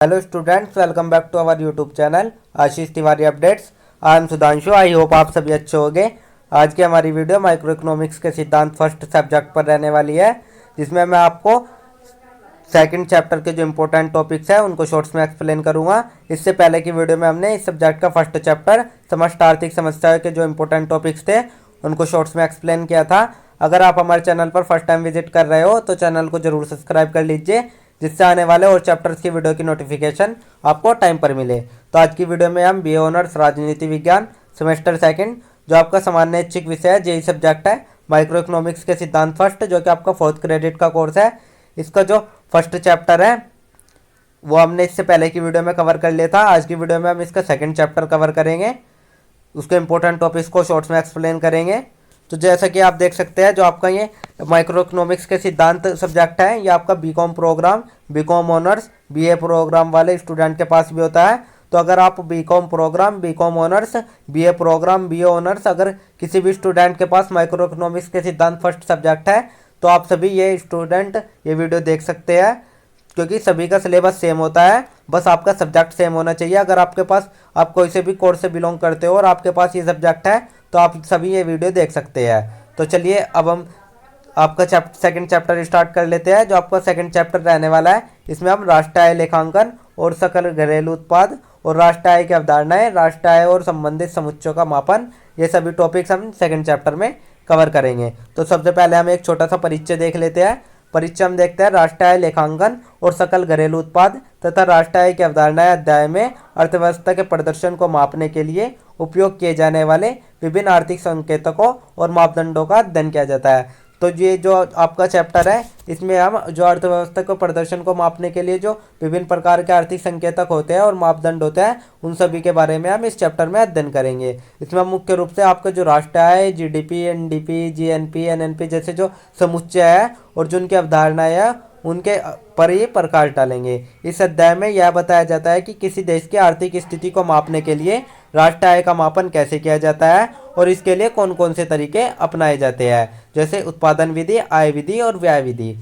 Hello students, welcome back to our YouTube channel Ashish Tiwari updates. I am Sudhanshu. I hope आप सभी अच्छे होंगे। आज की हमारी वीडियो माइक्रो इकोनॉमिक्स के सिद्धांत फर्स्ट सब्जेक्ट पर रहने वाली है, जिसमें मैं आपको सेकंड चैप्टर के जो इंपॉर्टेंट टॉपिक्स हैं उनको शॉर्ट्स में एक्सप्लेन करूंगा। इससे पहले की वीडियो में हमने इस सब्जेक्ट का फर्स्ट चैप्टर समस्त आर्थिक समस्याओं के जो इंपॉर्टेंट टॉपिक्स थे उनको शॉर्ट्स में एक्सप्लेन किया था। अगर आप हमारे चैनल पर फर्स्ट टाइम विजिट कर रहे हो तो चैनल को जरूर सब्सक्राइब कर लीजिए, जिससे आने वाले और चैप्टर्स की वीडियो की नोटिफिकेशन आपको टाइम पर मिले। तो आज की वीडियो में हम बीए ऑनर्स राजनीति विज्ञान सेमेस्टर सेकंड, जो आपका सामान्य ऐच्छिक विषय है, जेई सब्जेक्ट है, माइक्रो इकोनॉमिक्स के सिद्धांत फर्स्ट, जो कि आपका 4th क्रेडिट का कोर्स है, इसका जो फर्स्ट चैप्टर है वो हमने इससे पहले की वीडियो में कवर कर लिया था। आज की वीडियो में हम इसका सेकंड चैप्टर कवर करेंगे, उसके इंपॉर्टेंट टॉपिक्स को शॉर्ट्स में एक्सप्लेन करेंगे। तो जैसा कि आप देख सकते हैं, जो आपका ये माइक्रो इकोनॉमिक्स के सिद्धांत सब्जेक्ट है, ये आपका BCom program, BCom honours, BA program वाले स्टूडेंट के पास भी होता है। तो अगर आप BCom program, BCom honours, BA program, BA honours, अगर किसी भी स्टूडेंट के पास माइक्रो इकोनॉमिक्स के सिद्धांत फर्स्ट सब्जेक्ट है तो आप सभी ये स्टूडेंट ये वीडियो देख सकते हैं, क्योंकि सभी का सिलेबस सेम होता है, बस आपका सब्जेक्ट सेम होना चाहिए। अगर आपके पास आप कोई से भी कोर्स से बिलोंग करते हो और आपके पास ये सब्जेक्ट है तो आप सभी ये वीडियो देख सकते हैं। तो चलिए अब हम आपका सेकंड चैप्टर स्टार्ट कर लेते हैं। जो आपका सेकंड चैप्टर रहने वाला है, इसमें हम राष्ट्रीय आय लेखांकन और सकल घरेलू उत्पाद और राष्ट्रीय आय की अवधारणाएं, राष्ट्रीय आय और संबंधित समुच्चयों का मापन, ये सभी टॉपिक्स हम सेकंड चैप्टर में कवर करेंगे। तो सबसे पहले हम एक छोटा सा परिचय देख लेते हैं। परिचय हम देखते हैं राष्ट्रीय आय लेखांकन और सकल घरेलू उत्पाद तथा राष्ट्रीय आय की अवधारणाएं अध्याय में अर्थव्यवस्था के प्रदर्शन को मापने के लिए उपयोग किए जाने वाले विभिन्न आर्थिक संकेतकों और मापदंडों का अध्ययन किया जाता है। तो ये जो आपका चैप्टर है, इसमें हम जो अर्थव्यवस्था के प्रदर्शन को मापने के लिए जो विभिन्न प्रकार के आर्थिक संकेतक होते हैं और मापदंड होते हैं, उन सभी के बारे में हम इस चैप्टर में अध्ययन करेंगे। इसमें हम मुख्य रूप से आपका जो राष्ट्रीय आय, जीडीपी, एनडीपी, जीएनपी, एनएनपी जैसे जो समुच्चय है और जो उनकी अवधारणाएं है, उनके पर ही प्रकाश डालेंगे। इस अध्याय में यह बताया जाता है कि किसी देश की आर्थिक स्थिति को मापने के लिए राष्ट्रीय आय का मापन कैसे किया जाता है और इसके लिए कौन कौन से तरीके अपनाए जाते हैं, जैसे उत्पादन विधि, आय विधि और व्यय विधि।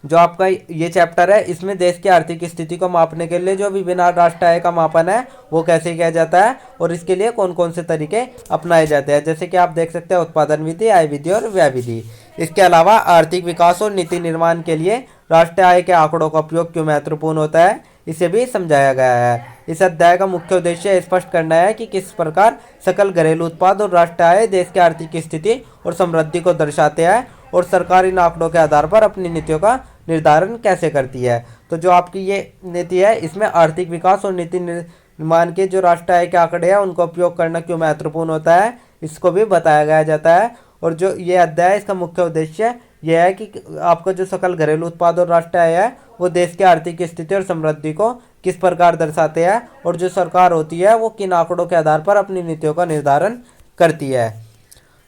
जो आपका ये चैप्टर है, इसमें देश की आर्थिक स्थिति को मापने के लिए जो विभिन्न राष्ट्रीय आय का मापन है वो कैसे किया जाता है और इसके लिए कौन कौन से तरीके अपनाए जाते हैं, जैसे कि आप देख सकते हैं उत्पादन विधि, आय विधि और व्यय विधि। इसके अलावा आर्थिक विकास और नीति निर्माण के लिए राष्ट्रीय आय के आंकड़ों का उपयोग क्यों महत्वपूर्ण होता है, इसे भी समझाया गया है। इस अध्याय का मुख्य उद्देश्य स्पष्ट करना है कि किस प्रकार सकल घरेलू उत्पाद और राष्ट्रीय आय देश की आर्थिक स्थिति और समृद्धि को दर्शाते हैं और सरकार इन आंकड़ों के आधार पर अपनी नीतियों का निर्धारण कैसे करती है। तो जो आपकी ये नीति है, इसमें आर्थिक विकास और नीति निर्माण के जो राष्ट्रीय आय के आंकड़े हैं उनका उपयोग करना क्यों महत्वपूर्ण होता है, इसको भी बताया गया जाता है। और जो ये अध्याय है, इसका मुख्य उद्देश्य यह है कि आपका जो सकल घरेलू उत्पाद और राष्ट्रीय आय है वो देश की आर्थिक स्थिति और समृद्धि को किस प्रकार दर्शाते हैं और जो सरकार होती है वो किन आंकड़ों के आधार पर अपनी नीतियों का निर्धारण करती है।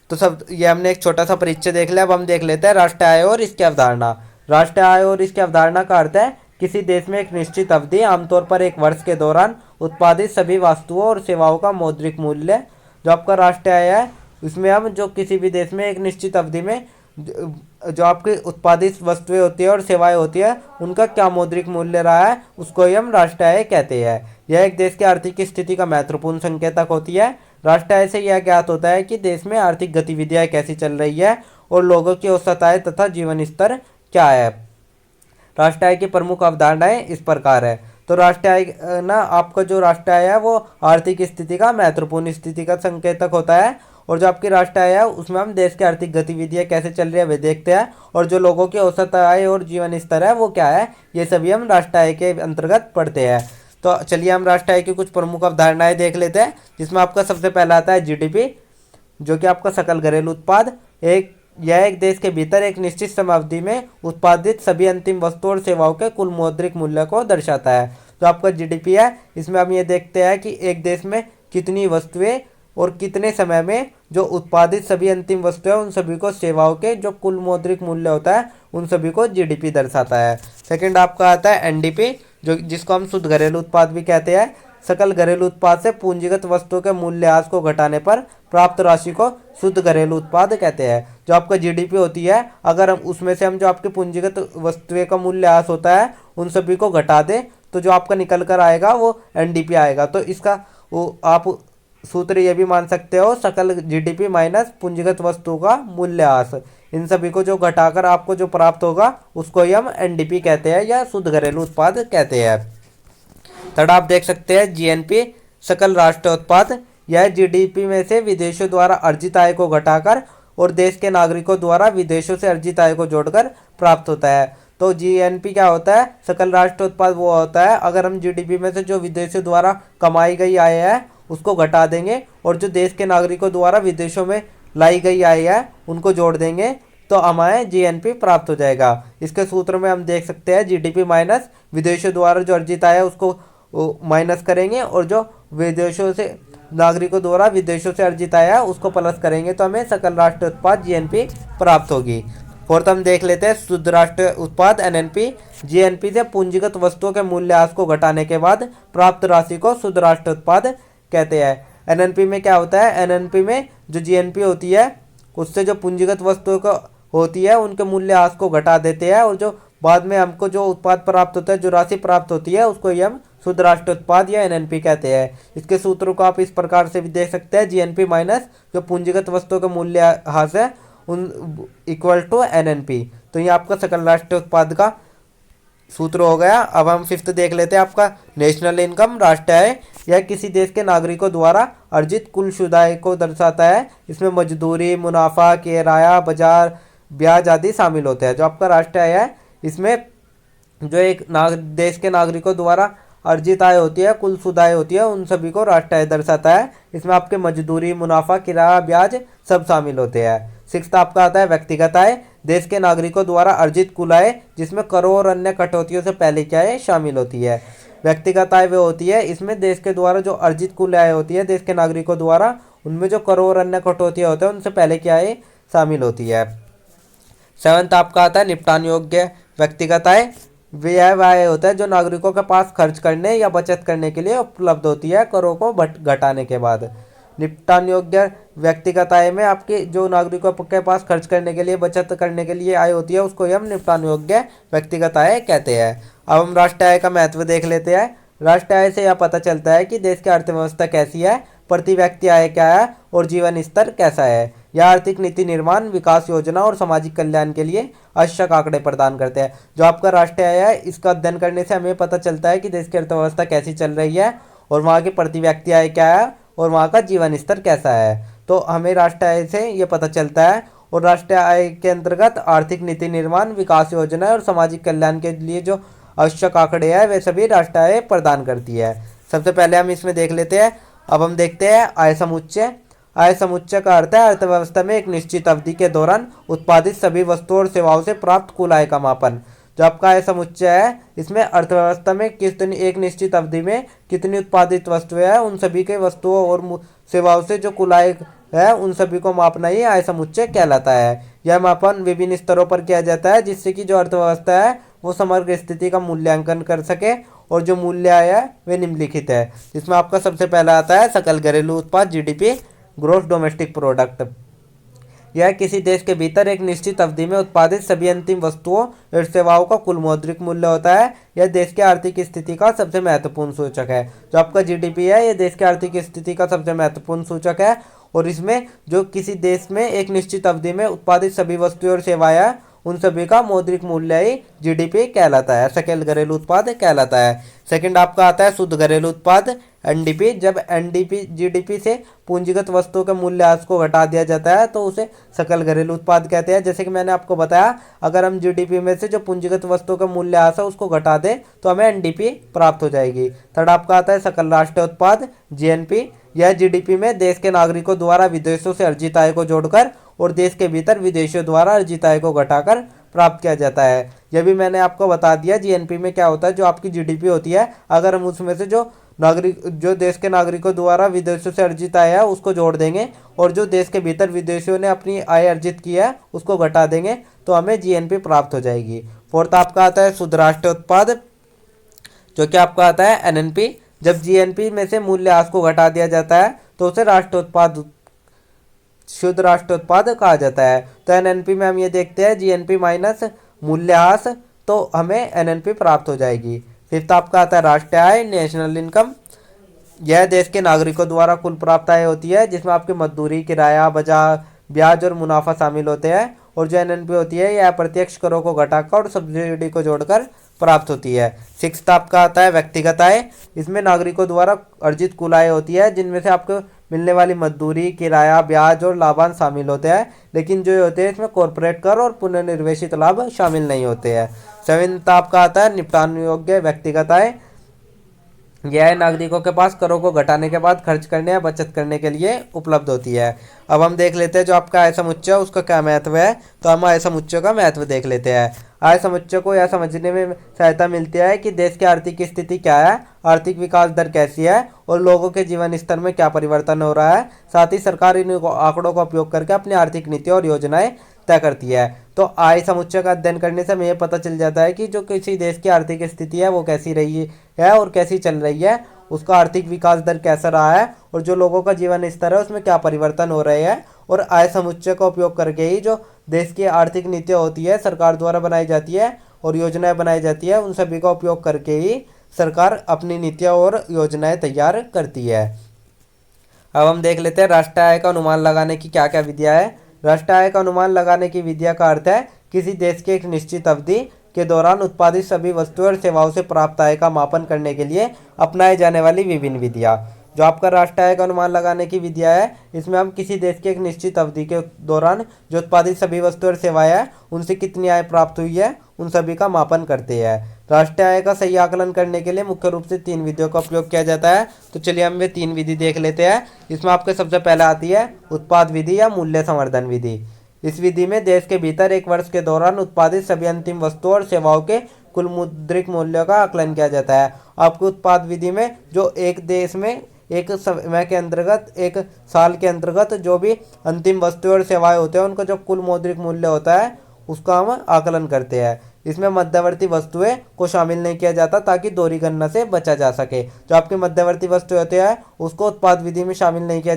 तो सब ये हमने एक छोटा सा परिचय देख लिया। अब हम देख लेते हैं राष्ट्रीय आय और इसकी अवधारणा। राष्ट्रीय आय और इसकी अवधारणा का अर्थ है किसी देश में एक निश्चित अवधि, आमतौर पर एक वर्ष के दौरान उत्पादित सभी वस्तुओं और सेवाओं का मौद्रिक मूल्य। जो आपका राष्ट्रीय आय है, उसमें हम जो किसी भी देश में एक निश्चित अवधि में जो आपकी उत्पादित वस्तुएं होती है और सेवाएं होती है उनका क्या मौद्रिक मूल्य रहा है, उसको ही हम राष्ट्रीय आय कहते हैं। यह एक देश की आर्थिक स्थिति का महत्वपूर्ण संकेतक होती है। राष्ट्रीय आय से यह ज्ञात होता है कि देश में आर्थिक गतिविधियां कैसी चल रही है और लोगों की औसत आय तथा जीवन स्तर क्या है। राष्ट्रीय आय की प्रमुख अवधारणाएं इस प्रकार है। तो राष्ट्रीय आय ना, आपका जो राष्ट्रीय आय है वो आर्थिक स्थिति का महत्वपूर्ण स्थिति का संकेतक होता है। और जो आपकी राष्ट्रीय आय है उसमें हम देश की आर्थिक गतिविधियां कैसे चल रही है वे देखते हैं, और जो लोगों की औसत आय और जीवन स्तर है वो क्या है, ये सभी हम राष्ट्रीय आय के अंतर्गत पढ़ते हैं। तो चलिए हम राष्ट्रीय आय की कुछ प्रमुख अवधारणाएं देख लेते हैं, जिसमें आपका सबसे पहला आता है जीडीपी, जो कि आपका सकल घरेलू उत्पाद। यह एक देश के भीतर एक निश्चित समयावधि में उत्पादित सभी अंतिम वस्तुओं और सेवाओं के कुल मौद्रिक मूल्य को दर्शाता है। जो आपका जीडीपी है, इसमें हम ये देखते हैं कि एक देश में कितनी वस्तुएं और कितने समय में जो उत्पादित सभी अंतिम वस्तुएं उन सभी को सेवाओं के जो कुल मौद्रिक मूल्य होता है उन सभी को जीडीपी दर्शाता है। सेकंड आपका आता है एनडीपी, जो जिसको हम शुद्ध घरेलू उत्पाद भी कहते हैं। सकल घरेलू उत्पाद से पूंजीगत वस्तुओं के मूल्यह्रास को घटाने पर प्राप्त राशि को शुद्ध घरेलू उत्पाद कहते हैं। जो आपका जीडीपी होती है, अगर हम उसमें से हम जो आपके पूंजीगत वस्तुएं का मूल्यह्रास होता है उन सभी को घटा दें तो जो आपका निकल कर आएगा वो एनडीपी आएगा। तो इसका वो आप सूत्र ये भी मान सकते हो, सकल जीडीपी माइनस पूंजीगत वस्तु का मूल्यह्रास। इन सभी को जो घटाकर आपको जो प्राप्त होगा उसको ही हम एनडीपी कहते हैं या शुद्ध घरेलू उत्पाद कहते हैं। थर्ड आप देख सकते हैं जीएनपी, सकल राष्ट्रीय उत्पाद। यह जीडीपी में से विदेशों द्वारा अर्जित आय को घटाकर और देश के नागरिकों द्वारा विदेशों से अर्जित आय को जोड़कर प्राप्त होता है। तो जीएनपी क्या होता है? सकल राष्ट्रीय उत्पाद वो होता है अगर हम जीडीपी में से जो विदेशों द्वारा कमाई गई आय है उसको घटा देंगे और जो देश के नागरिकों द्वारा विदेशों में लाई गई आय है उनको जोड़ देंगे तो हमें जीएनपी प्राप्त हो जाएगा। इसके सूत्र में हम देख सकते हैं जीडीपी माइनस विदेशों द्वारा जो अर्जित आय है उसको माइनस करेंगे और जो विदेशों से नागरिकों द्वारा विदेशों से अर्जित आय है उसको प्लस करेंगे तो हमें सकल राष्ट्रीय उत्पाद जीएनपी प्राप्त होगी। फोर्थ हम देख लेते हैं शुद्ध राष्ट्रीय उत्पाद एनएनपी। जीएनपी से पूंजीगत वस्तुओं के मूल्यह्रास को घटाने के बाद प्राप्त राशि को शुद्ध राष्ट्रीय उत्पाद कहते हैं। एनएनपी में क्या होता है? एनएनपी में जो जीएनपी होती है उससे जो पूंजीगत वस्तुओं को होती है उनके मूल्यह्रास को घटा देते हैं और जो बाद में हमको जो उत्पाद प्राप्त होता है, जो राशि प्राप्त होती है उसको ही हम शुद्ध राष्ट्रीय उत्पाद या एनएनपी कहते हैं। इसके सूत्रों को आप इस प्रकार से भी देख सकते हैं, जीएनपी माइनस जो पूंजीगत वस्तुओं का मूल्यह्रास है उन इक्वल टू एनएनपी। तो ये आपका सकल राष्ट्रीय उत्पाद का सूत्र हो गया। अब हम फिफ्थ देख लेते हैं आपका नेशनल इनकम, राष्ट्रीय आय। यह किसी देश के नागरिकों द्वारा अर्जित कुल शुद्ध आय को दर्शाता है। इसमें मजदूरी, मुनाफा, किराया, बाजार, ब्याज आदि शामिल होते हैं। जो आपका राष्ट्रीय आय है इसमें जो एक देश के नागरिकों द्वारा अर्जित आय होती है, कुल शुद्ध आय होती है, उन सभी को राष्ट्रीय आय दर्शाता है। इसमें आपके मजदूरी, मुनाफा, किराया, ब्याज सब शामिल होते हैं। सिक्स्थ आपका आता है व्यक्तिगत आय। देश के नागरिकों द्वारा अर्जित कुल आय जिसमें करों और अन्य कटौतियों से पहले की आय शामिल होती है। व्यक्तिगत आय वो होती है इसमें देश के द्वारा जो अर्जित कुल आय होती है देश के नागरिकों द्वारा, उनमें जो करों और अन्य कटौतियाँ होते हैं उनसे पहले की आय शामिल होती है। सेवंथ आपका आता है निपटान योग्य व्यक्तिगत आय। व्यय आय होता है जो नागरिकों के पास खर्च करने या बचत करने के लिए उपलब्ध होती है करों को घटाने के बाद। निपटान योग्य व्यक्तिगत आय में आपके जो नागरिकों के पास खर्च करने के लिए, बचत करने के लिए आय होती है उसको हम निपटान योग्य व्यक्तिगत आय कहते हैं। अब हम राष्ट्रीय आय का महत्व देख लेते हैं। राष्ट्रीय आय से यह पता चलता है कि देश की अर्थव्यवस्था कैसी है, प्रति व्यक्ति आय क्या है और जीवन स्तर कैसा है। यह आर्थिक नीति निर्माण, विकास योजना और सामाजिक कल्याण के लिए आवश्यक आंकड़े प्रदान करते हैं। जो आपका राष्ट्रीय आय है इसका अध्ययन करने से हमें पता चलता है कि देश की अर्थव्यवस्था कैसी चल रही है और वहाँ की प्रति व्यक्ति आय क्या है और वहाँ का जीवन स्तर कैसा है। तो हमें राष्ट्रीय आय से ये पता चलता है। और राष्ट्रीय आय के अंतर्गत आर्थिक नीति निर्माण, विकास योजना और सामाजिक कल्याण के लिए जो आवश्यक आंकड़े हैं वे सभी राष्ट्रीय आय प्रदान करती है। सबसे पहले हम इसमें देख लेते हैं। अब हम देखते हैं आय समुच्चय। आय समुच्चय का अर्थ है अर्थव्यवस्था में एक निश्चित अवधि के दौरान उत्पादित सभी वस्तुओं और सेवाओं से प्राप्त कुल आय का मापन। जो आपका आय समुच्चय है इसमें अर्थव्यवस्था में कितनी एक निश्चित अवधि में कितनी उत्पादित वस्तुएं हैं उन सभी के वस्तुओं और सेवाओं से जो कुल आय है उन सभी को मापना ही आय समुच्चय कहलाता है। यह मापन विभिन्न स्तरों पर किया जाता है जिससे कि जो अर्थव्यवस्था है वो समग्र स्थिति का मूल्यांकन कर सके। और जो मूल्य आय है वे निम्नलिखित है, जिसमें आपका सबसे पहला आता है सकल घरेलू उत्पाद जीडीपी, ग्रोस डोमेस्टिक प्रोडक्ट। यह किसी देश के भीतर एक निश्चित अवधि में उत्पादित सभी अंतिम वस्तुओं और सेवाओं का कुल मौद्रिक मूल्य होता है। यह देश की आर्थिक स्थिति का सबसे महत्वपूर्ण सूचक है। जो आपका जीडीपी है यह देश की आर्थिक स्थिति का सबसे महत्वपूर्ण सूचक है और इसमें जो किसी देश में एक निश्चित अवधि में उत्पादित सभी वस्तुएं और सेवाएं उन सभी का मौद्रिक मूल्य ही जीडीपी कहलाता है, सकल घरेलू उत्पाद कहलाता है। सेकंड आपका आता है शुद्ध घरेलू उत्पाद एनडीपी। जब एनडीपी जीडीपी से पूंजीगत वस्तुओं के मूल्यह्रास को घटा दिया जाता है तो उसे सकल घरेलू उत्पाद कहते हैं। जैसे कि मैंने आपको बताया, अगर हम जीडीपी में से जो पूंजीगत वस्तुओं का मूल्यह्रास है उसको घटा दें तो हमें एनडीपी प्राप्त हो जाएगी। थर्ड आपका आता है सकल राष्ट्रीय उत्पाद जीएनपी। यह जीडीपी में देश के नागरिकों द्वारा विदेशों से अर्जित आय को जोड़कर और देश के भीतर विदेशियों द्वारा अर्जित आय को घटाकर प्राप्त किया जाता है। यह भी मैंने आपको बता दिया जीएनपी में क्या होता है। जो आपकी जीडीपी होती है अगर हम उसमें से जो देश के नागरिकों द्वारा विदेशों से अर्जित आय है उसको जोड़ देंगे और जो देश के भीतर विदेशियों ने अपनी आय अर्जित की है उसको घटा देंगे तो हमें जीएनपी प्राप्त हो जाएगी। फोर्थ आपका आता है शुद्ध राष्ट्रीय उत्पाद, जो कि आपका आता है एनएनपी। जब जीएनपी में से मूल्यह्रास को घटा दिया जाता है तो उसे राष्ट्रीय उत्पाद, शुद्ध राष्ट्रीय उत्पाद कहा जाता है। तो एनएनपी में हम ये देखते हैं जीएनपी माइनस मूल्यह्रास तो हमें एनएनपी प्राप्त हो जाएगी। फिफ्थ आपका आता है राष्ट्रीय आय, नेशनल इनकम। यह देश के नागरिकों द्वारा कुल प्राप्त आय होती है, जिसमें आपकी मजदूरी, किराया, बाजार, ब्याज और मुनाफा शामिल होते हैं। और जो एनएनपी होती है यह अप्रत्यक्ष करों को घटाकर और सब्सिडी को जोड़कर प्राप्त होती है। सिक्स्थ आपका आता है व्यक्तिगत आय। इसमें नागरिकों द्वारा अर्जित कुल आय होती है, जिनमें से आपको मिलने वाली मजदूरी, किराया, ब्याज और लाभांश शामिल होते हैं, लेकिन जो होते हैं इसमें कॉरपोरेट कर और पुनर्निर्देशित लाभ शामिल नहीं होते हैं। सेवेंथ आपका आता है निपटान योग्य व्यक्तिगत आय। यह नागरिकों के पास करों को घटाने के बाद खर्च करने या बचत करने के लिए उपलब्ध होती है। अब हम देख लेते हैं जो आपका आय समुच्चय है उसका क्या महत्व है। तो हम आय समुच्चय का महत्व देख लेते हैं। आय समुच्चय को यह समझने में सहायता मिलती है कि देश की आर्थिक स्थिति क्या है, आर्थिक विकास दर कैसी है और लोगों के जीवन स्तर में क्या परिवर्तन हो रहा है। साथ ही सरकार इन आंकड़ों का उपयोग करके अपनी आर्थिक नीति और योजनाएं तय करती है। तो आय समुच्चय का अध्ययन करने से हमें यह पता चल जाता है कि जो किसी देश की आर्थिक स्थिति है वो कैसी रही है और कैसी चल रही है, उसका आर्थिक विकास दर कैसा रहा है और जो लोगों का जीवन स्तर है उसमें क्या परिवर्तन हो रहे हैं। और आय समुच्चय का उपयोग करके ही जो देश की आर्थिक नीतियाँ होती है सरकार द्वारा बनाई जाती है और योजनाएं बनाई जाती है, उन सभी का उपयोग करके ही सरकार अपनी नीतियाँ और योजनाएं तैयार करती है। अब हम देख लेते हैं राष्ट्रीय आय का अनुमान लगाने की क्या क्या विधियाँ है। राष्ट्रीय आय का अनुमान लगाने की विधिया का अर्थ है किसी देश की एक निश्चित अवधि के दौरान उत्पादित सभी वस्तुओं और सेवाओं से प्राप्त आय का मापन करने के लिए अपनाए जाने वाली विभिन्न विधियाँ। जो आपका राष्ट्रीय आय का अनुमान लगाने की विधियाँ है, इसमें हम किसी देश की एक निश्चित अवधि के दौरान जो उत्पादित सभी वस्तुएं और सेवाएं हैं उनसे कितनी आय प्राप्त हुई है उन सभी का मापन करते हैं। राष्ट्रीय आय का सही आकलन करने के लिए मुख्य रूप से 3 विधियों का उपयोग किया जाता है। तो चलिए हम वे 3 विधि देख लेते हैं। इसमें आपके सबसे पहले आती है उत्पाद विधि या मूल्य संवर्धन विधि। इस विधि में देश के भीतर एक वर्ष के दौरान उत्पादित सभी अंतिम वस्तुओं और सेवाओं के कुल मुद्रिक मूल्यों का आकलन किया जाता है। आपको उत्पाद विधि में जो एक देश में एक समय के अंतर्गत, एक साल के अंतर्गत जो भी अंतिम वस्तुएं और सेवाएं होते हैं उनका जो कुल मौद्रिक मूल्य होता है उसका हम आकलन करते हैं। इसमें मध्यवर्ती वस्तुएं को शामिल नहीं किया जाता ताकि दोहरी गणना से बचा जा सके। जो आपकी मध्यवर्ती वस्तुएं होते हैं उसको उत्पाद विधि में शामिल नहीं किया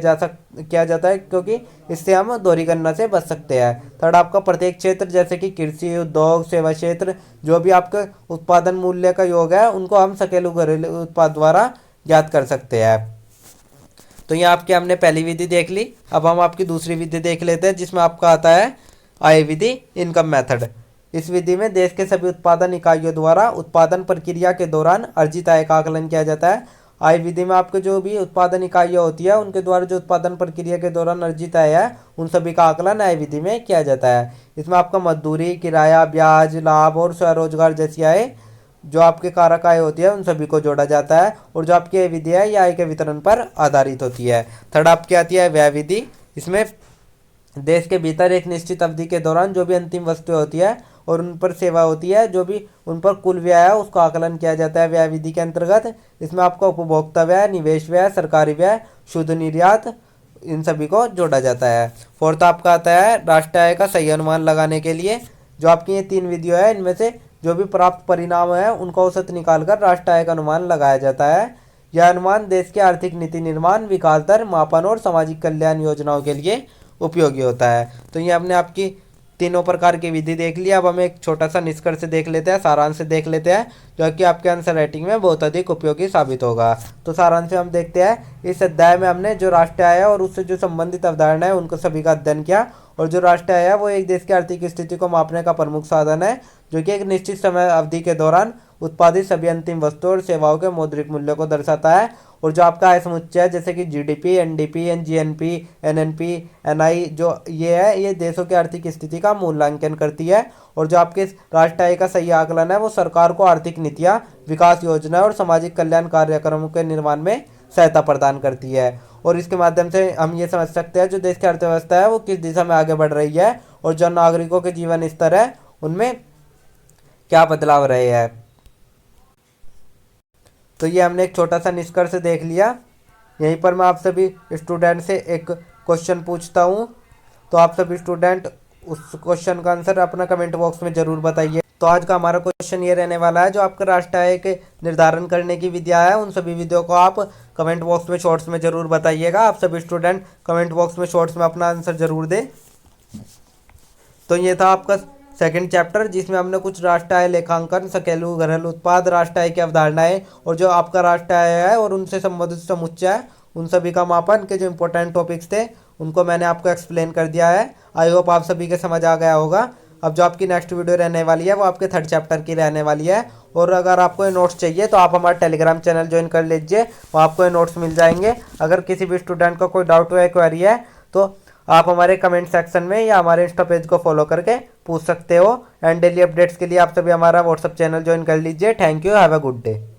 जाता है, क्योंकि इससे हम दोहरी गणना से बच सकते हैं। थर्ड आपका प्रत्येक क्षेत्र जैसे कि कृषि, उद्योग, सेवा क्षेत्र, जो भी आपके उत्पादन मूल्य का योग है उनको हम सकेलू घरेलू उत्पाद द्वारा ज्ञात कर सकते हैं। तो ये आपकी हमने पहली विधि देख ली। अब हम आपकी दूसरी विधि देख लेते हैं, जिसमें आपका आता है आय विधि, इनकम मेथड। इस विधि में देश के सभी उत्पादन इकाइयों द्वारा उत्पादन प्रक्रिया के दौरान अर्जित आय का आकलन किया जाता है। आय विधि में आपके जो भी उत्पादन इकाइयाँ होती है उनके द्वारा जो उत्पादन प्रक्रिया के दौरान अर्जित आय है उन सभी का आकलन आय विधि में किया जाता है। इसमें आपका मजदूरी, किराया, ब्याज, लाभ और स्वरोजगार जैसी आय जो आपके कारक आय होती है उन सभी को जोड़ा जाता है। और जो आपकी आय विधि है यह आय के वितरण पर आधारित होती है। थर्ड आपकी आती है व्यय विधि। इसमें देश के भीतर एक निश्चित अवधि के दौरान जो भी अंतिम वस्तुएं होती है और उन पर सेवा होती है, जो भी उन पर कुल व्यय है उसका आकलन किया जाता है व्यय विधि के अंतर्गत। इसमें आपका उपभोक्ता व्यय, निवेश व्यय, सरकारी व्यय, शुद्ध निर्यात, इन सभी को जोड़ा जाता है। फोर्थ आपका आता है राष्ट्रीय आय का सही अनुमान लगाने के लिए। जो आपकी ये 3 विधियाँ है इनमें से जो भी प्राप्त परिणाम है उनका औसत निकालकर राष्ट्रीय आय का अनुमान लगाया जाता है। यह अनुमान देश के आर्थिक नीति निर्माण, विकास दर मापन और सामाजिक कल्याण योजनाओं के लिए उपयोगी होता है। तो ये हमने आपकी तीनों प्रकार की विधि देख ली। अब हम एक छोटा सा निष्कर्ष देख लेते हैं, सारांश देख लेते हैं, जो कि आपके आंसर राइटिंग में बहुत अधिक उपयोगी साबित होगा। तो सारांश हम देखते हैं। इस अध्याय में हमने जो राष्ट्रीय आय है और उससे जो संबंधित अवधारणा है उनको सभी का अध्ययन किया। और जो राष्ट्रीय आय है वो एक देश की आर्थिक स्थिति को मापने का प्रमुख साधन है, जो कि एक निश्चित समय अवधि के दौरान उत्पादित सभी अंतिम वस्तुओं और सेवाओं के मौद्रिक मूल्यों को दर्शाता है। और जो आपका आय समुच्चय है जैसे कि GDP, NDP, GNP, NNP, NI, जो ये है ये देशों की आर्थिक स्थिति का मूल्यांकन करती है। और जो आपके राष्ट्रीय आय का सही आकलन है वो सरकार को आर्थिक नीतियाँ, विकास योजना और सामाजिक कल्याण कार्यक्रमों के निर्माण में सहायता प्रदान करती है। और इसके माध्यम से हम ये समझ सकते हैं जो देश की अर्थव्यवस्था है वो किस दिशा में आगे बढ़ रही है और जो नागरिकों के जीवन स्तर है उनमें क्या बदलाव रहे हैं। तो ये हमने एक छोटा सा निष्कर्ष देख लिया। यहीं पर मैं आप सभी स्टूडेंट से एक क्वेश्चन पूछता हूँ, तो आप सभी स्टूडेंट उस क्वेश्चन का आंसर अपना कमेंट बॉक्स में ज़रूर बताइए। तो आज का हमारा क्वेश्चन ये रहने वाला है, जो आपका राष्ट्रीय आय के निर्धारण करने की विधियाँ है उन सभी विधियों को आप कमेंट बॉक्स में शॉर्ट्स में ज़रूर बताइएगा। आप सभी स्टूडेंट कमेंट बॉक्स में शॉर्ट्स में अपना आंसर ज़रूर दें। तो ये था आपका सेकंड चैप्टर, जिसमें हमने कुछ राष्ट्र आय लेखांकन, सकेलू घरेलू उत्पाद, राष्ट्र आय की अवधारणाएं और जो आपका राष्ट्र आय है और उनसे संबंधित समुच्चय, उन सभी का मापन के जो इंपॉर्टेंट टॉपिक्स थे उनको मैंने आपको एक्सप्लेन कर दिया है। आई होप आप सभी के समझ आ गया होगा। अब जो आपकी नेक्स्ट वीडियो रहने वाली है वो आपके थर्ड चैप्टर की रहने वाली है। और अगर आपको ये नोट्स चाहिए तो आप हमारा टेलीग्राम चैनल ज्वाइन कर लीजिए, वहाँ आपको ये नोट्स मिल जाएंगे। अगर किसी भी स्टूडेंट को कोई डाउट या क्वेरी है तो आप हमारे कमेंट सेक्शन में या हमारे इंस्टा पेज को फॉलो करके पूछ सकते हो। एंड डेली अपडेट्स के लिए आप सभी हमारा व्हाट्सअप चैनल ज्वाइन कर लीजिए। Thank you, have a good day.